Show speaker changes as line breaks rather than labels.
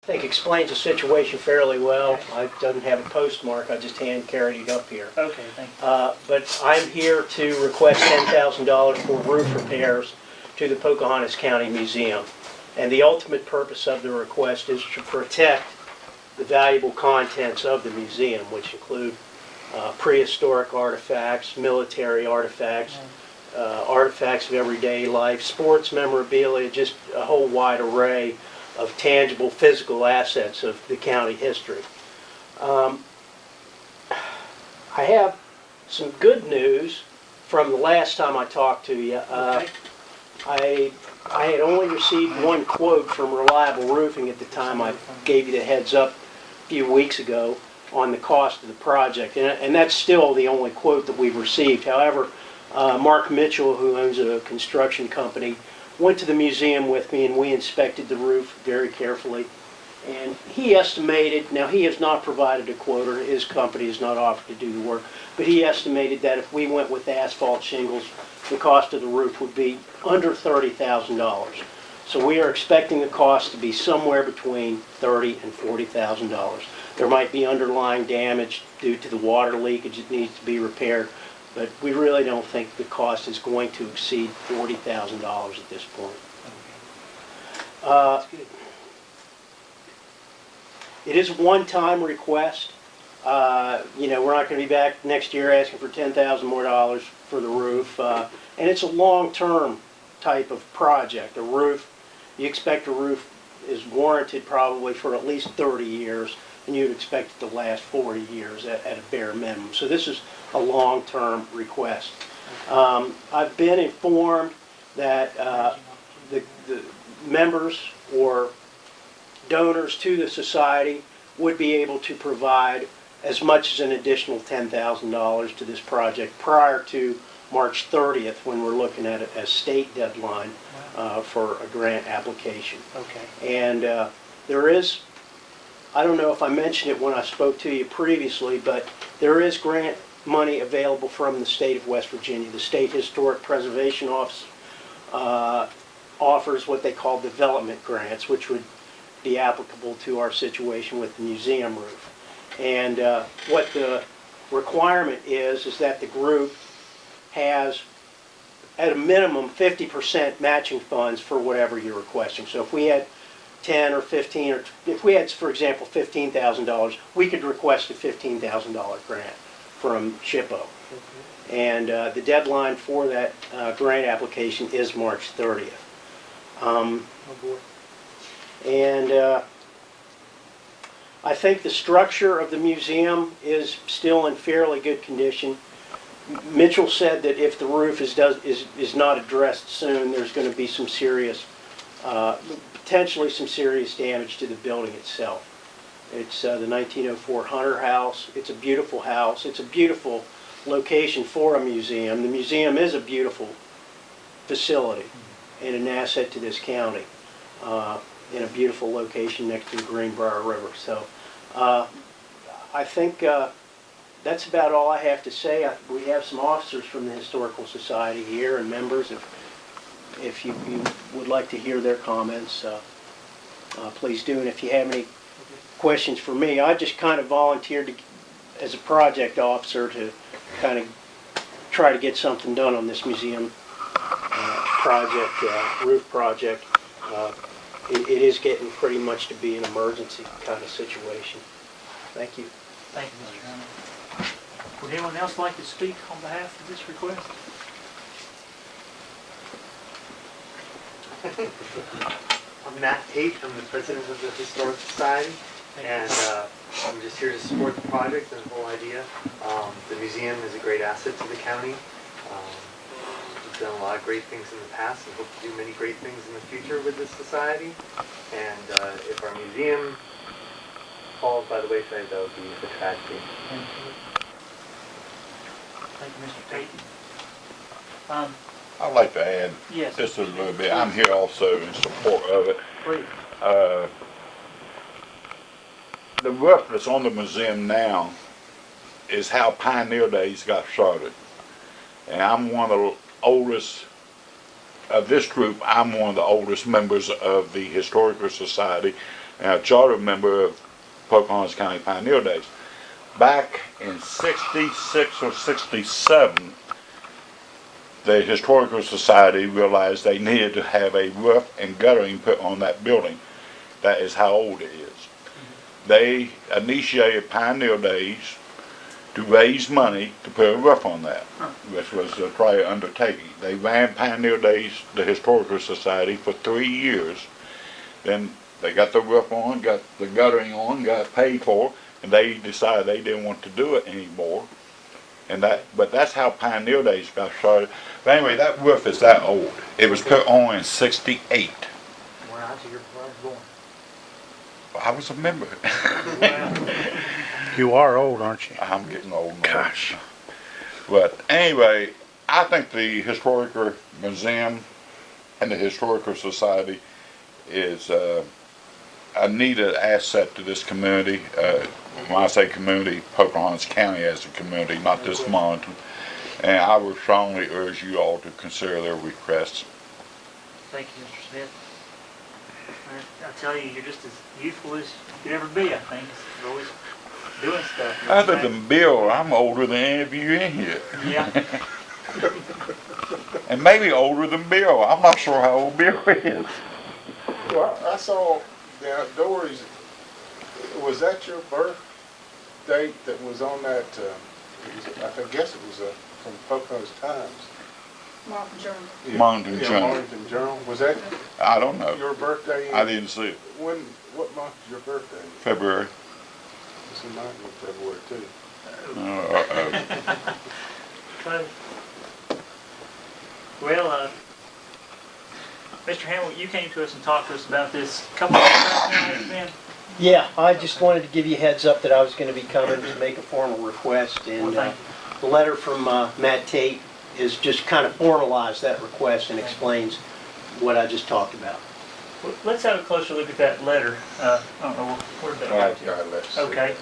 I think explains the situation fairly well. I doesn't have a postmark, I just hand carried it up here.
Okay, thank you.
But I'm here to request $10,000 for roof repairs to the Pocahontas County Museum. And the ultimate purpose of the request is to protect the valuable contents of the museum, which include prehistoric artifacts, military artifacts, artifacts of everyday life, sports memorabilia, just a whole wide array of tangible physical assets of the county history. I have some good news from the last time I talked to you. I had only received one quote from Reliable Roofing at the time I gave you the heads up a few weeks ago on the cost of the project, and that's still the only quote that we've received. However, Mark Mitchell, who owns a construction company, went to the museum with me and we inspected the roof very carefully. And he estimated, now he has not provided a quote, or his company has not offered to do the work, but he estimated that if we went with asphalt shingles, the cost of the roof would be under $30,000. So we are expecting the cost to be somewhere between $30,000 and $40,000. There might be underlying damage due to the water leakage that needs to be repaired, but we really don't think the cost is going to exceed $40,000 at this point. It is a one-time request. You know, we're not going to be back next year asking for $10,000 more for the roof. And it's a long-term type of project. A roof, you expect a roof is warranted probably for at least 30 years, and you'd expect it to last 40 years at a bare minimum. So this is a long-term request. I've been informed that the members or donors to the society would be able to provide as much as an additional $10,000 to this project prior to March 30th, when we're looking at a state deadline for a grant application.
Okay.
And there is, I don't know if I mentioned it when I spoke to you previously, but there is grant money available from the state of West Virginia. The State Historic Preservation Office offers what they call development grants, which would be applicable to our situation with the museum roof. And what the requirement is that the group has, at a minimum, 50% matching funds for whatever you're requesting. So if we had 10 or 15, or if we had, for example, $15,000, we could request a $15,000 grant from SHPO. And the deadline for that grant application is March 30th.
Oh boy.
And I think the structure of the museum is still in fairly good condition. Mitchell said that if the roof is not addressed soon, there's going to be some serious, potentially some serious damage to the building itself. It's the 1904 Hunter House. It's a beautiful house. It's a beautiful location for a museum. The museum is a beautiful facility and an asset to this county, in a beautiful location next to the Greenbrier River. So I think that's about all I have to say. We have some officers from the Historical Society here and members. If you would like to hear their comments, please do. And if you have any questions for me, I just kind of volunteered as a project officer to kind of try to get something done on this museum project, roof project. It is getting pretty much to be an emergency kind of situation. Thank you.
Thank you, Mr. Chairman. Would anyone else like to speak on behalf of this request?
I'm Matt Tate. I'm the president of the Historic Society, and I'm just here to support the project and the whole idea. The museum is a great asset to the county. We've done a lot of great things in the past and hope to do many great things in the future with this society. And if our museum falls by the wayside, that would be a tragedy.
Thank you, Mr. Tate.
I'd like to add
Yes.
just a little bit. I'm here also in support of it.
Please.
The roof that's on the museum now is how Pioneer Days got started. And I'm one of the oldest of this group. I'm one of the oldest members of the Historical Society. and a charter member of Pocahontas County Pioneer Days. Back in 66 or 67, the Historical Society realized they needed to have a roof and guttering put on that building. That is how old it is. They initiated Pioneer Days to raise money to put a roof on that, which was a prior undertaking. They ran Pioneer Days, the Historical Society, for 3 years. Then they got the roof on, got the guttering on, got paid for, and they decided they didn't want to do it anymore. But that's how Pioneer Days got started. But anyway, that roof is that old. It was put on in 68.
When I was born.
I was a member.
You are old, aren't you?
I'm getting old now.
Gosh.
But anyway, I think the Historical Museum and the Historical Society is a needed asset to this community. When I say community, Pocahontas County as a community, not just Monton. And I would strongly urge you all to consider their requests.
Thank you, Mr. Smith. I tell you, you're just as youthful as you could ever be, I think. You're always doing stuff.
Other than Bill, I'm older than any of you in here.
Yeah.
And maybe older than Bill. I'm not sure how old Bill is.
Well, I saw the outdoors. Was that your birth date that was on that? I guess it was from Pocahontas Times.
Martin Journal.
Yeah.
Monton
Yeah,
Journal.
Martin Journal. Was that
I don't know.
your birthday?
I didn't see it.
When? What month is your birthday?
February.
It's in mine in February too.
Close. Well, Mr. Hamill, you came to us and talked to us about this a couple of times now, has it been?
Yeah, I just wanted to give you a heads up that I was going to be coming to make a formal request, and
Well, thank
the letter from Matt Tate is just kind of formalized that request and explains what I just talked about.
Well, let's have a closer look at that letter. I don't know, where did that
All right,
go to?
let's see.
Okay.